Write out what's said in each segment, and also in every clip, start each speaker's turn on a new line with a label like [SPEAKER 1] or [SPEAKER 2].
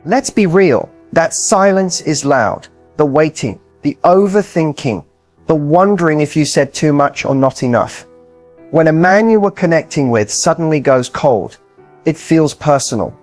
[SPEAKER 1] Let's be real. That silence is loud. The waiting, the overthinking, the wondering if you said too much or not enough. When a man you were connecting with suddenly goes cold, it feels personal.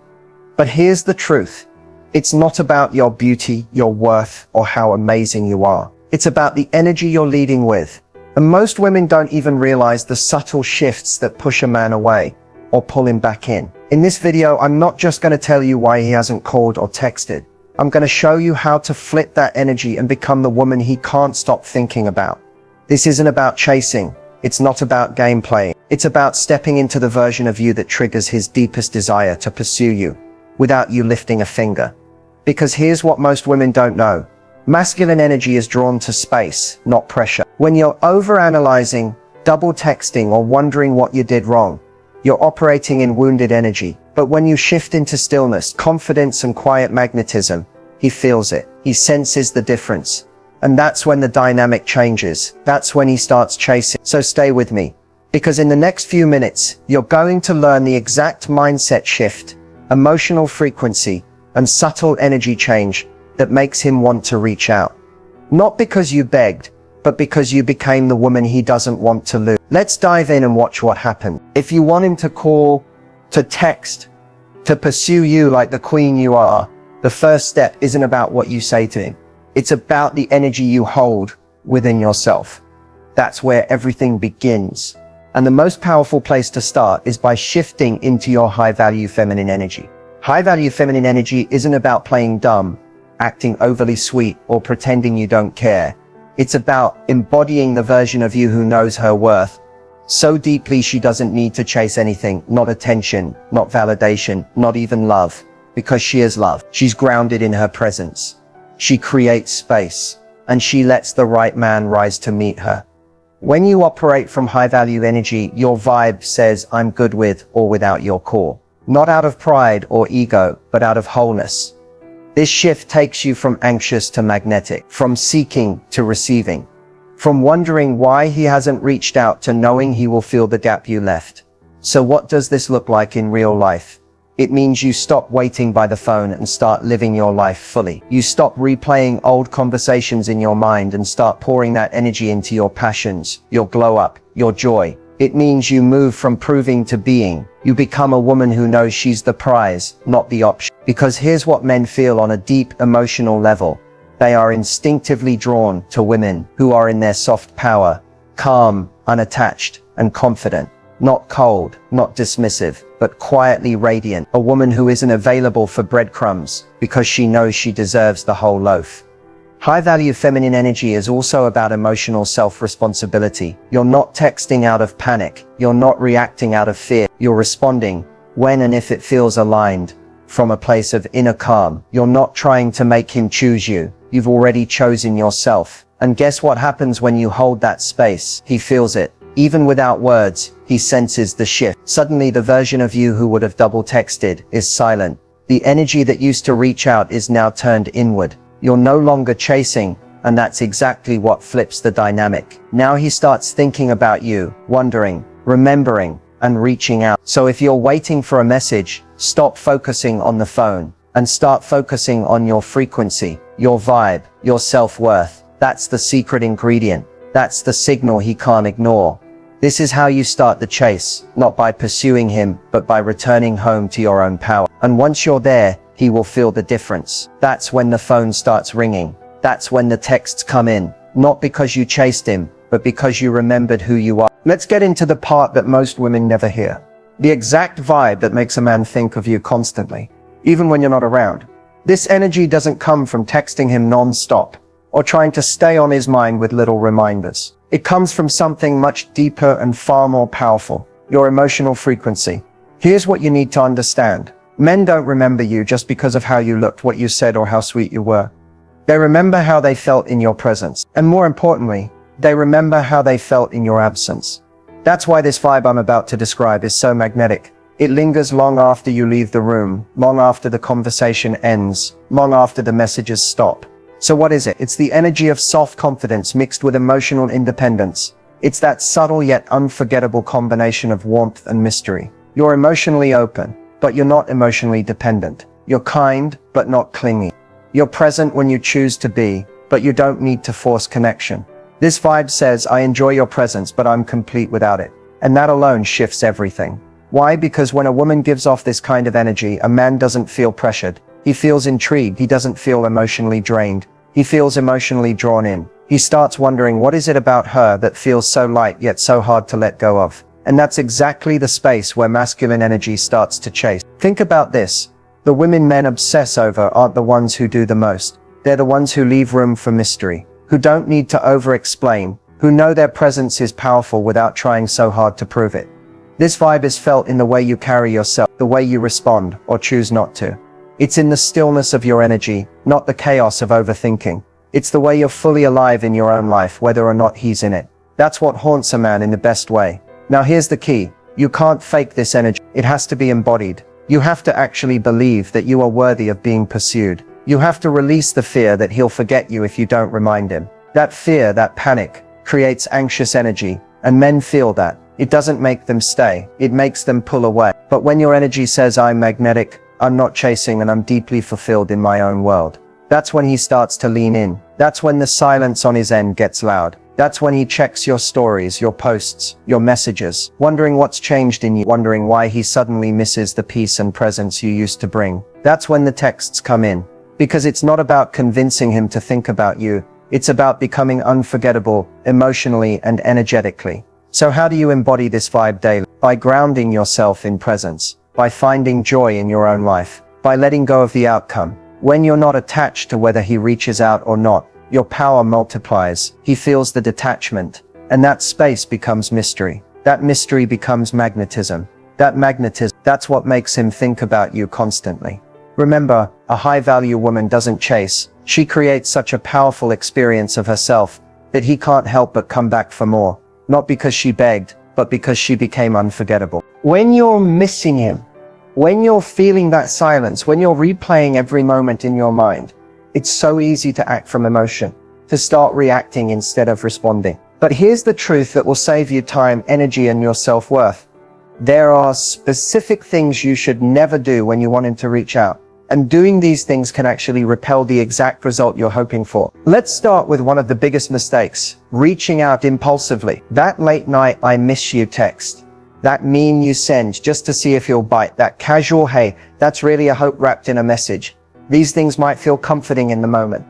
[SPEAKER 1] But here's the truth. It's not about your beauty, your worth, or how amazing you are. It's about the energy you're leading with. And most women don't even realize the subtle shifts that push a man away or pull him back in. In this video, I'm not just going to tell you why he hasn't called or texted. I'm going to show you how to flip that energy and become the woman he can't stop thinking about. This isn't about chasing. It's not about gameplay. It's about stepping into the version of you that triggers his deepest desire to pursue you without you lifting a finger. Because here's what most women don't know. Masculine energy is drawn to space, not pressure. When you're overanalyzing, double texting, or wondering what you did wrong, you're operating in wounded energy. But when you shift into stillness, confidence, and quiet magnetism, he feels it. He senses the difference. And that's when the dynamic changes. That's when he starts chasing. So stay with me, because in the next few minutes, you're going to learn the exact mindset shift, emotional frequency, and subtle energy change that makes him want to reach out. Not because you begged, but because you became the woman he doesn't want to lose. Let's dive in and watch what happened. If you want him to call, to text, to pursue you like the queen you are, the first step isn't about what you say to him. It's about the energy you hold within yourself. That's where everything begins. And the most powerful place to start is by shifting into your high-value feminine energy. High-value feminine energy isn't about playing dumb, acting overly sweet, or pretending you don't care. It's about embodying the version of you who knows her worth so deeply she doesn't need to chase anything, not attention, not validation, not even love, because she is love. She's grounded in her presence. She creates space, and she lets the right man rise to meet her. When you operate from high-value energy, your vibe says, I'm good with or without your core. Not out of pride or ego, but out of wholeness. This shift takes you from anxious to magnetic, from seeking to receiving, from wondering why he hasn't reached out to knowing he will fill the gap you left. So what does this look like in real life? It means you stop waiting by the phone and start living your life fully. You stop replaying old conversations in your mind and start pouring that energy into your passions, your glow up, your joy. It means you move from proving to being. You become a woman who knows she's the prize, not the option. Because here's what men feel on a deep emotional level. They are instinctively drawn to women who are in their soft power, calm, unattached, and confident. Not cold, not dismissive, but quietly radiant. A woman who isn't available for breadcrumbs because she knows she deserves the whole loaf. High-value feminine energy is also about emotional self-responsibility. You're not texting out of panic. You're not reacting out of fear. You're responding when and if it feels aligned from a place of inner calm. You're not trying to make him choose you. You've already chosen yourself. And guess what happens when you hold that space? He feels it. Even without words, he senses the shift. Suddenly, the version of you who would have double texted is silent. The energy that used to reach out is now turned inward. You're no longer chasing, and that's exactly what flips the dynamic. Now he starts thinking about you, wondering, remembering, and reaching out. So if you're waiting for a message, stop focusing on the phone and start focusing on your frequency, your vibe, your self-worth. That's the secret ingredient. That's the signal he can't ignore. This is how you start the chase, not by pursuing him, but by returning home to your own power. And once you're there, he will feel the difference. That's when the phone starts ringing. That's when the texts come in. Not because you chased him, but because you remembered who you are. Let's get into the part that most women never hear. The exact vibe that makes a man think of you constantly, even when you're not around. This energy doesn't come from texting him non-stop or trying to stay on his mind with little reminders. It comes from something much deeper and far more powerful, your emotional frequency. Here's what you need to understand. Men don't remember you just because of how you looked, what you said, or how sweet you were. They remember how they felt in your presence. And more importantly, they remember how they felt in your absence. That's why this vibe I'm about to describe is so magnetic. It lingers long after you leave the room, long after the conversation ends, long after the messages stop. So what is it? It's the energy of soft confidence mixed with emotional independence. It's that subtle yet unforgettable combination of warmth and mystery. You're emotionally open, but you're not emotionally dependent. You're kind, but not clingy. You're present when you choose to be, but you don't need to force connection. This vibe says, I enjoy your presence, but I'm complete without it. And that alone shifts everything. Why? Because when a woman gives off this kind of energy, a man doesn't feel pressured. He feels intrigued. He doesn't feel emotionally drained. He feels emotionally drawn in. He starts wondering, what is it about her that feels so light yet so hard to let go of? And that's exactly the space where masculine energy starts to chase. Think about this. The women men obsess over aren't the ones who do the most. They're the ones who leave room for mystery, who don't need to over-explain, who know their presence is powerful without trying so hard to prove it. This vibe is felt in the way you carry yourself, the way you respond or choose not to. It's in the stillness of your energy, not the chaos of overthinking. It's the way you're fully alive in your own life, whether or not he's in it. That's what haunts a man in the best way. Now here's the key. You can't fake this energy. It has to be embodied. You have to actually believe that you are worthy of being pursued. You have to release the fear that he'll forget you if you don't remind him. That fear, that panic, creates anxious energy, and men feel that. It doesn't make them stay. It makes them pull away. But when your energy says, I'm magnetic, I'm not chasing, and I'm deeply fulfilled in my own world, that's when he starts to lean in. That's when the silence on his end gets loud. That's when he checks your stories, your posts, your messages, wondering what's changed in you, wondering why he suddenly misses the peace and presence you used to bring. That's when the texts come in. Because it's not about convincing him to think about you. It's about becoming unforgettable, emotionally and energetically. So how do you embody this vibe daily? By grounding yourself in presence. By finding joy in your own life. By letting go of the outcome. When you're not attached to whether he reaches out or not, your power multiplies. He feels the detachment. And that space becomes mystery. That mystery becomes magnetism. That magnetism, that's what makes him think about you constantly. Remember, a high-value woman doesn't chase. She creates such a powerful experience of herself that he can't help but come back for more. Not because she begged, but because she became unforgettable. When you're missing him, when you're feeling that silence, when you're replaying every moment in your mind, it's so easy to act from emotion, to start reacting instead of responding. But here's the truth that will save you time, energy, and your self-worth. There are specific things you should never do when you want him to reach out. And doing these things can actually repel the exact result you're hoping for. Let's start with one of the biggest mistakes, reaching out impulsively. That late night I miss you text. That meme you send just to see if he'll bite. That casual hey, that's really a hope wrapped in a message. These things might feel comforting in the moment,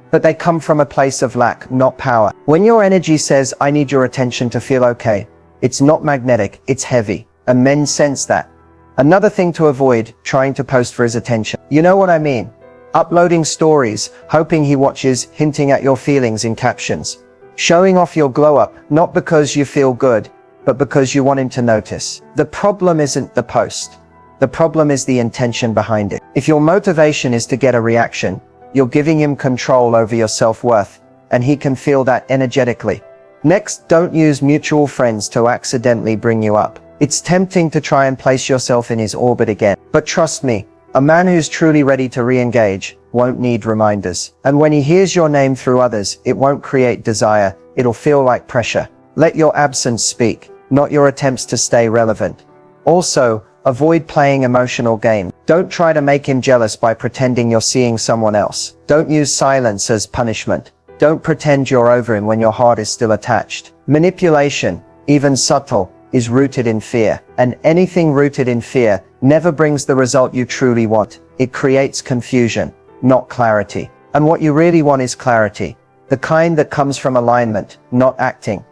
[SPEAKER 1] but they come from a place of lack, not power. When your energy says, I need your attention to feel okay, it's not magnetic, it's heavy, and men sense that. Another thing to avoid, trying to post for his attention. You know what I mean? Uploading stories, hoping he watches, hinting at your feelings in captions. Showing off your glow up, not because you feel good, but because you want him to notice. The problem isn't the post. The problem is the intention behind it. If your motivation is to get a reaction, you're giving him control over your self-worth, and he can feel that energetically. Next, don't use mutual friends to accidentally bring you up. It's tempting to try and place yourself in his orbit again. But trust me, a man who's truly ready to re-engage won't need reminders. And when he hears your name through others, it won't create desire. It'll feel like pressure. Let your absence speak, not your attempts to stay relevant. Also, avoid playing emotional games. Don't try to make him jealous by pretending you're seeing someone else. Don't use silence as punishment. Don't pretend you're over him when your heart is still attached. Manipulation, even subtle, is rooted in fear. And anything rooted in fear never brings the result you truly want. It creates confusion, not clarity. And what you really want is clarity. The kind that comes from alignment, not acting.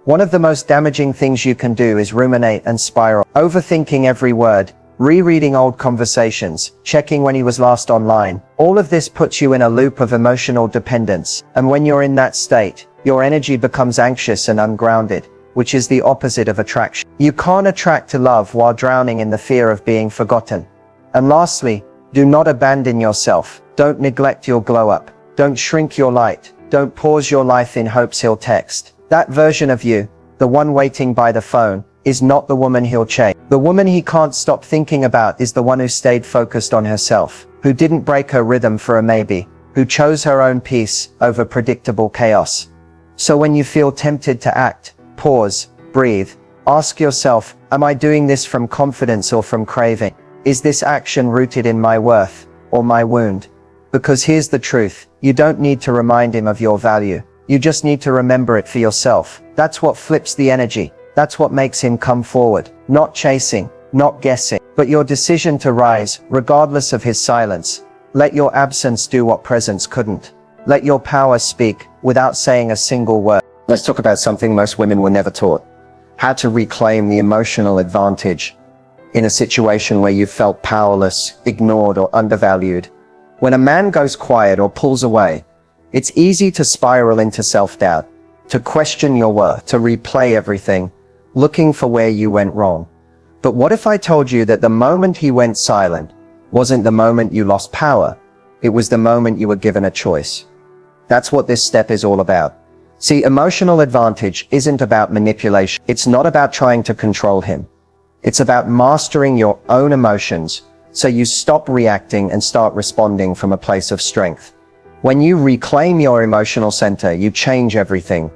[SPEAKER 1] One of the most damaging things you can do is ruminate and spiral, overthinking every word, rereading old conversations, checking when he was last online. All of this puts you in a loop of emotional dependence. And when you're in that state, your energy becomes anxious and ungrounded, which is the opposite of attraction. You can't attract to love while drowning in the fear of being forgotten. And lastly, do not abandon yourself. Don't neglect your glow up. Don't shrink your light. Don't pause your life in hopes he'll text. That version of you, the one waiting by the phone, is not the woman he'll chase. The woman he can't stop thinking about is the one who stayed focused on herself, who didn't break her rhythm for a maybe, who chose her own peace over predictable chaos. So when you feel tempted to act, pause, breathe, ask yourself, am I doing this from confidence or from craving? Is this action rooted in my worth, or my wound. Because here's the truth, you don't need to remind him of your value. You just need to remember it for yourself. That's what flips the energy. That's what makes him come forward. Not chasing, not guessing, but your decision to rise, regardless of his silence. Let your absence do what presence couldn't. Let your power speak without saying a single word. Let's talk about something most women were never taught. How to reclaim the emotional advantage in a situation where you felt powerless, ignored, or undervalued. When a man goes quiet or pulls away, it's easy to spiral into self-doubt, to question your worth, to replay everything, looking for where you went wrong. But what if I told you that the moment he went silent wasn't the moment you lost power? It was the moment you were given a choice. That's what this step is all about. See, emotional advantage isn't about manipulation. It's not about trying to control him. It's about mastering your own emotions so you stop reacting and start responding from a place of strength. When you reclaim your emotional center, you change everything.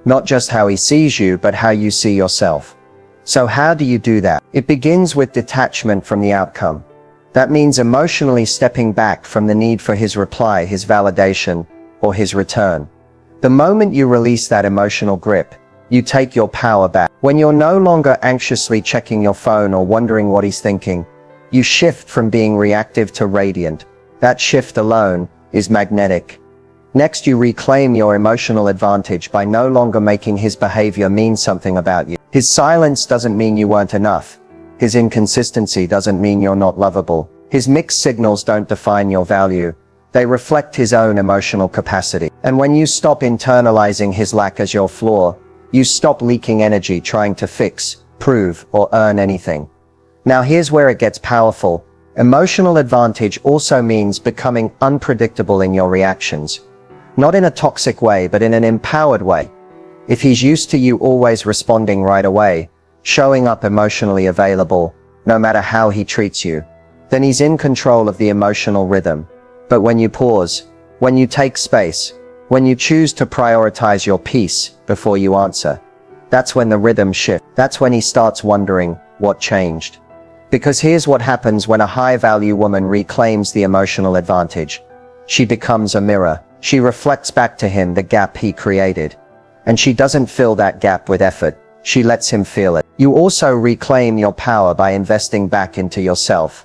[SPEAKER 1] Not just how he sees you, but how you see yourself. So how do you do that? It begins with detachment from the outcome. That means emotionally stepping back from the need for his reply, his validation, or his return. The moment you release that emotional grip, you take your power back. When you're no longer anxiously checking your phone or wondering what he's thinking, you shift from being reactive to radiant. That shift alone is magnetic. Next, you reclaim your emotional advantage by no longer making his behavior mean something about you. His silence doesn't mean you weren't enough. His inconsistency doesn't mean you're not lovable. His mixed signals don't define your value. They reflect his own emotional capacity. And when you stop internalizing his lack as your flaw, you stop leaking energy trying to fix, prove, or earn anything. Now here's where it gets powerful. Emotional advantage also means becoming unpredictable in your reactions. Not in a toxic way, but in an empowered way. If he's used to you always responding right away, showing up emotionally available, no matter how he treats you, then he's in control of the emotional rhythm. But when you pause, when you take space, when you choose to prioritize your peace before you answer, that's when the rhythm shifts. That's when he starts wondering what changed. Because here's what happens when a high-value woman reclaims the emotional advantage. She becomes a mirror. She reflects back to him the gap he created. And she doesn't fill that gap with effort. She lets him feel it. You also reclaim your power by investing back into yourself.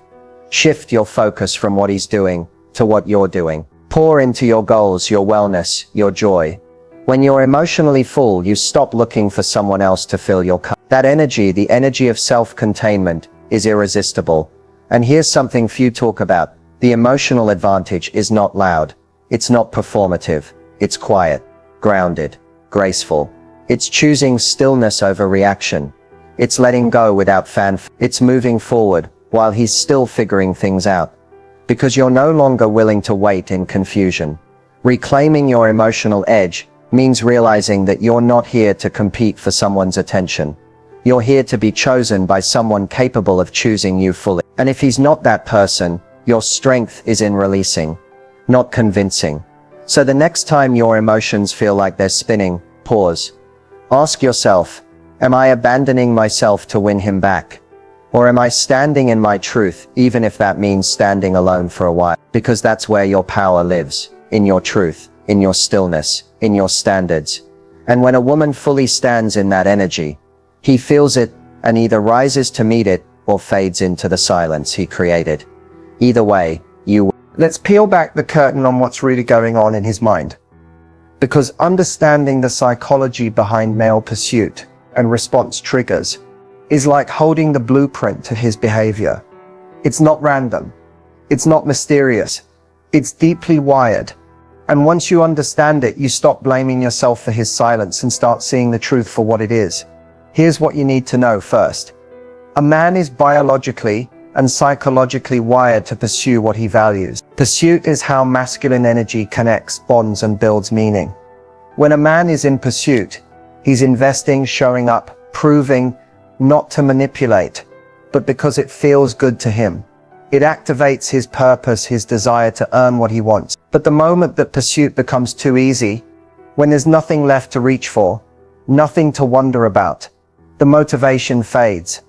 [SPEAKER 1] Shift your focus from what he's doing to what you're doing. Pour into your goals, your wellness, your joy. When you're emotionally full, you stop looking for someone else to fill your cup. That energy, the energy of self-containment, is irresistible. And here's something few talk about. The emotional advantage is not loud. It's not performative. It's quiet, grounded, graceful. It's choosing stillness over reaction. It's letting go without fanfare. It's moving forward while he's still figuring things out. Because you're no longer willing to wait in confusion. Reclaiming your emotional edge means realizing that you're not here to compete for someone's attention. You're here to be chosen by someone capable of choosing you fully. And if he's not that person, your strength is in releasing, not convincing. So the next time your emotions feel like they're spinning, pause. Ask yourself, am I abandoning myself to win him back? Or am I standing in my truth, even if that means standing alone for a while? Because that's where your power lives, in your truth, in your stillness, in your standards. And when a woman fully stands in that energy, he feels it and either rises to meet it or fades into the silence he created. Either way, you win.
[SPEAKER 2] Let's peel back the curtain on what's really going on in his mind. Because understanding the psychology behind male pursuit and response triggers is like holding the blueprint to his behavior. It's not random. It's not mysterious. It's deeply wired. And once you understand it, you stop blaming yourself for his silence and start seeing the truth for what it is. Here's what you need to know first. A man is biologically and psychologically wired to pursue what he values. Pursuit is how masculine energy connects, bonds, and builds meaning. When a man is in pursuit, he's investing, showing up, proving, not to manipulate, but because it feels good to him. It activates his purpose, his desire to earn what he wants. But the moment that pursuit becomes too easy, when there's nothing left to reach for, nothing to wonder about, the motivation fades.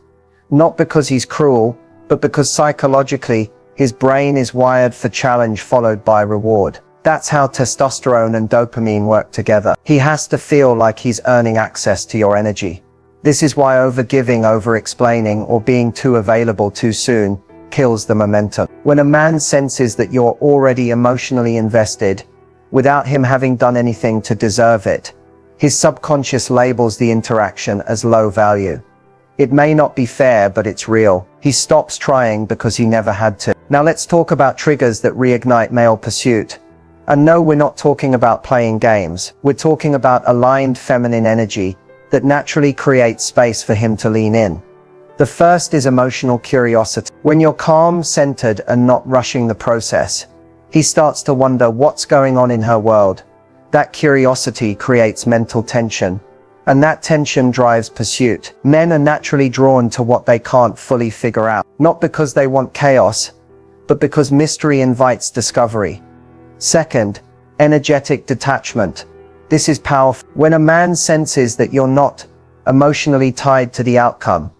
[SPEAKER 2] Not because he's cruel, but because psychologically, His brain is wired for challenge followed by reward. That's how testosterone and dopamine work together. He has to feel like he's earning access to your energy. This is why overgiving, over-explaining, or being too available too soon kills the momentum. When a man senses that you're already emotionally invested, without him having done anything to deserve it, his subconscious labels the interaction as low value. It may not be fair, but it's real. He stops trying because he never had to. Now let's talk about triggers that reignite male pursuit. And no, we're not talking about playing games. We're talking about aligned feminine energy that naturally creates space for him to lean in. The first is emotional curiosity. When you're calm, centered, and not rushing the process, he starts to wonder what's going on in her world. That curiosity creates mental tension, and that tension drives pursuit. Men are naturally drawn to what they can't fully figure out, not because they want chaos, but because mystery invites discovery. Second, energetic detachment. This is powerful. When a man senses that you're not emotionally tied to the outcome,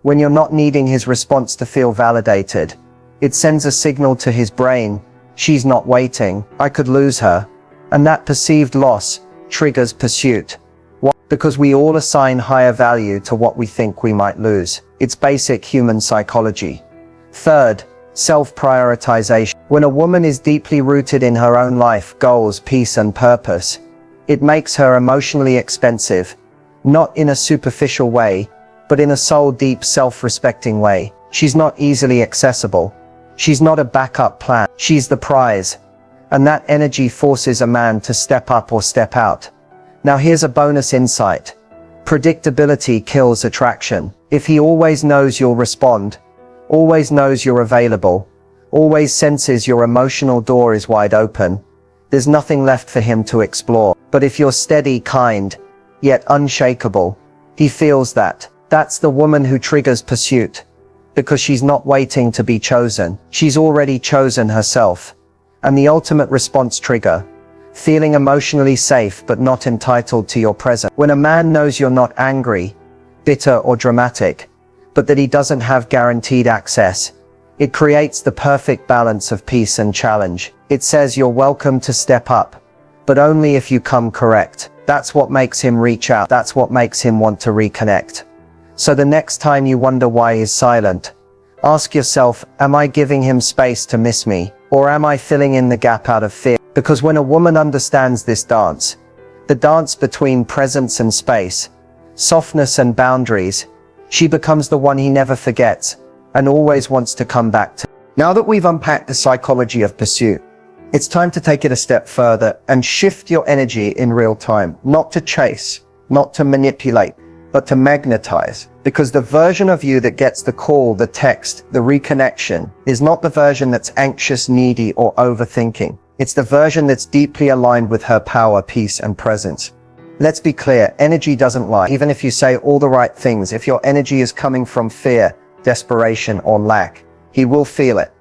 [SPEAKER 2] when you're not needing his response to feel validated, it sends a signal to his brain, she's not waiting, I could lose her. And that perceived loss triggers pursuit. Why? Because we all assign higher value to what we think we might lose. It's basic human psychology. Third, self-prioritization. When a woman is deeply rooted in her own life, goals, peace, and purpose, it makes her emotionally expensive, not in a superficial way, but in a soul-deep, self-respecting way. She's not easily accessible. She's not a backup plan. She's the prize. And that energy forces a man to step up or step out. Now here's a bonus insight. Predictability kills attraction. If he always knows you'll respond, always knows you're available, always senses your emotional door is wide open, there's nothing left for him to explore. But if you're steady, kind, yet unshakable, he feels that. That's the woman who triggers pursuit. Because she's not waiting to be chosen. She's already chosen herself. And the ultimate response trigger, feeling emotionally safe but not entitled to your presence. When a man knows you're not angry, bitter, or dramatic, but that he doesn't have guaranteed access, it creates the perfect balance of peace and challenge. It says you're welcome to step up, but only if you come correct. That's what makes him reach out. That's what makes him want to reconnect. So the next time you wonder why he's silent, ask yourself, am I giving him space to miss me? Or am I filling in the gap out of fear? Because when a woman understands this dance, the dance between presence and space, softness and boundaries, she becomes the one he never forgets and always wants to come back to. Now that we've unpacked the psychology of pursuit, it's time to take it a step further and shift your energy in real time. Not to chase, not to manipulate, but to magnetize. Because the version of you that gets the call, the text, the reconnection is not the version that's anxious, needy, or overthinking. It's the version that's deeply aligned with her power, peace, and presence. Let's be clear, energy doesn't lie. Even if you say all the right things, if your energy is coming from fear, desperation, or lack, he will feel it.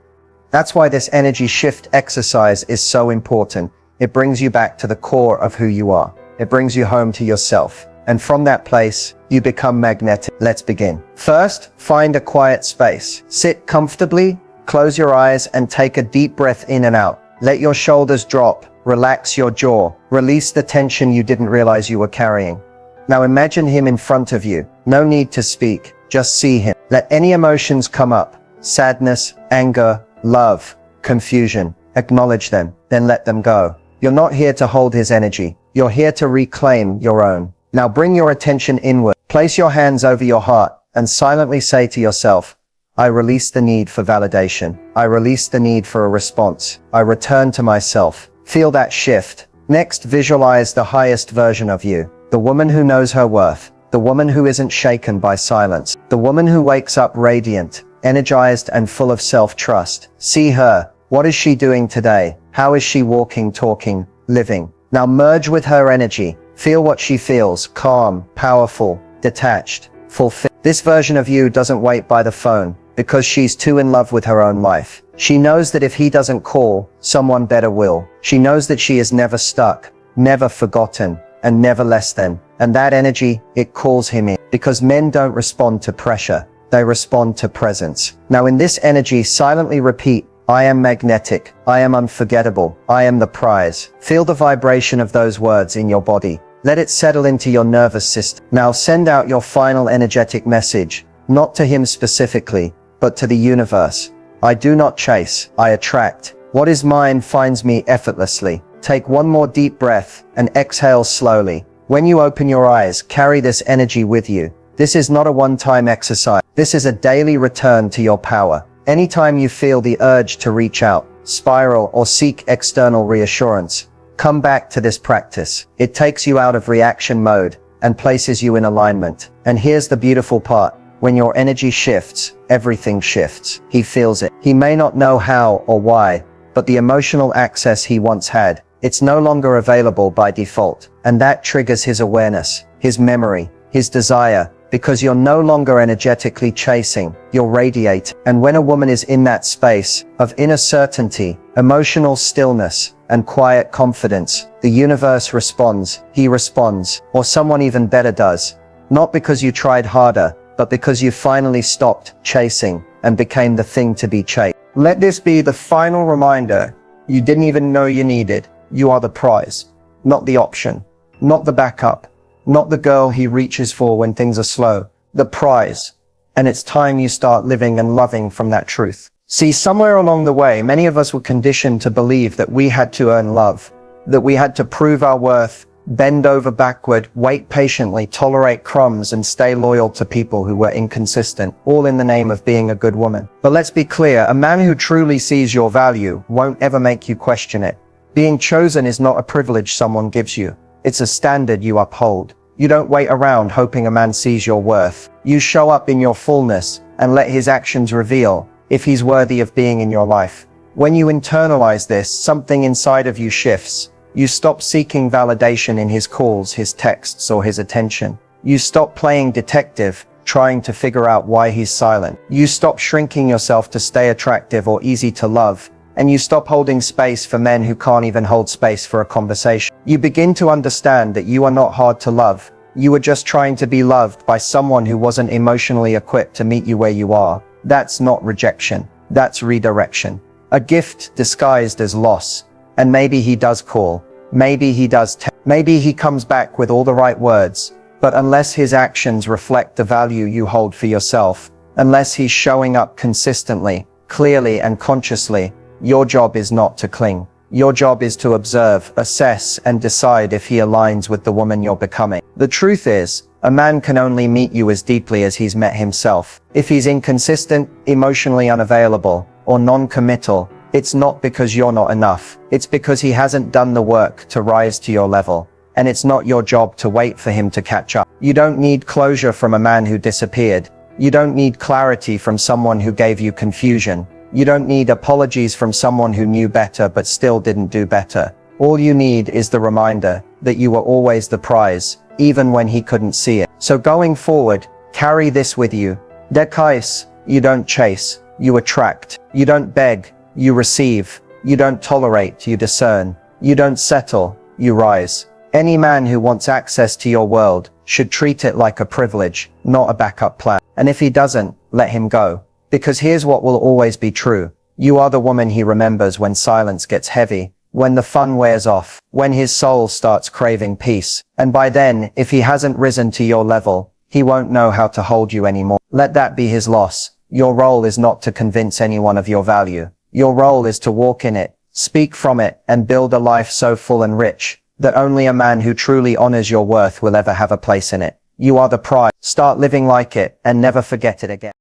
[SPEAKER 2] That's why this energy shift exercise is so important. It brings you back to the core of who you are. It brings you home to yourself. And from that place, you become magnetic. Let's begin. First, find a quiet space. Sit comfortably, close your eyes, and take a deep breath in and out. Let your shoulders drop, relax your jaw, release the tension you didn't realize you were carrying. Now imagine him in front of you. No need to speak, just see him. Let any emotions come up. Sadness, anger, love, confusion. Acknowledge them, then let them go. You're not here to hold his energy. You're here to reclaim your own. Now bring your attention inward. Place your hands over your heart and silently say to yourself, I release the need for validation. I release the need for a response. I return to myself. Feel that shift. Next, visualize the highest version of you. The woman who knows her worth. The woman who isn't shaken by silence. The woman who wakes up radiant, energized, and full of self-trust. See her. What is she doing today? How is she walking, talking, living? Now merge with her energy. Feel what she feels, calm, powerful, detached, fulfilled. This version of you doesn't wait by the phone because she's too in love with her own life. She knows that if he doesn't call, someone better will. She knows that she is never stuck, never forgotten, and never less than. And that energy, it calls him in. Because men don't respond to pressure, they respond to presence. Now in this energy, silently repeat, I am magnetic. I am unforgettable. I am the prize. Feel the vibration of those words in your body. Let it settle into your nervous system. Now send out your final energetic message, not to him specifically, but to the universe. I do not chase, I attract. What is mine finds me effortlessly. Take one more deep breath and exhale slowly. When you open your eyes, carry this energy with you. This is not a one-time exercise. This is a daily return to your power. Anytime you feel the urge to reach out, spiral, or seek external reassurance, come back to this practice. It takes you out of reaction mode and places you in alignment. And here's the beautiful part. When your energy shifts, everything shifts. He feels it. He may not know how or why, but the emotional access he once had, it's no longer available by default. And that triggers his awareness, his memory, his desire, because you're no longer energetically chasing, you're radiating. And when a woman is in that space of inner certainty, emotional stillness, and quiet confidence, the universe responds, he responds, or someone even better does. Not because you tried harder, but because you finally stopped chasing and became the thing to be chased.
[SPEAKER 1] Let this be the final reminder you didn't even know you needed. You are the prize, not the option, not the backup, not the girl he reaches for when things are slow. The prize. And it's time you start living and loving from that truth. See, somewhere along the way, many of us were conditioned to believe that we had to earn love, that we had to prove our worth, bend over backward, wait patiently, tolerate crumbs, and stay loyal to people who were inconsistent, all in the name of being a good woman. But let's be clear, a man who truly sees your value won't ever make you question it. Being chosen is not a privilege someone gives you. It's a standard you uphold. You don't wait around hoping a man sees your worth. You show up in your fullness and let his actions reveal if he's worthy of being in your life. When you internalize this, something inside of you shifts. You stop seeking validation in his calls, his texts, or his attention. You stop playing detective, trying to figure out why he's silent. You stop shrinking yourself to stay attractive or easy to love. And you stop holding space for men who can't even hold space for a conversation. You begin to understand that you are not hard to love. You were just trying to be loved by someone who wasn't emotionally equipped to meet you where you are. That's not rejection. That's redirection. A gift disguised as loss. And maybe he does call. Maybe he does. Maybe he comes back with all the right words. But unless his actions reflect the value you hold for yourself, unless he's showing up consistently, clearly and consciously, your job is not to cling. Your job is to observe, assess, and decide if he aligns with the woman you're becoming. The truth is, a man can only meet you as deeply as he's met himself. If he's inconsistent, emotionally unavailable, or non-committal, it's not because you're not enough. It's because he hasn't done the work to rise to your level. And it's not your job to wait for him to catch up. You don't need closure from a man who disappeared. You don't need clarity from someone who gave you confusion. You don't need apologies from someone who knew better but still didn't do better. All you need is the reminder that you were always the prize, even when he couldn't see it. So going forward, carry this with you. Dekais, you don't chase, you attract. You don't beg, you receive. You don't tolerate, you discern. You don't settle, you rise. Any man who wants access to your world should treat it like a privilege, not a backup plan. And if he doesn't, let him go. Because here's what will always be true. You are the woman he remembers when silence gets heavy, when the fun wears off, when his soul starts craving peace. And by then, if he hasn't risen to your level, he won't know how to hold you anymore. Let that be his loss. Your role is not to convince anyone of your value. Your role is to walk in it, speak from it, and build a life so full and rich that only a man who truly honors your worth will ever have a place in it. You are the prize. Start living like it and never forget it again.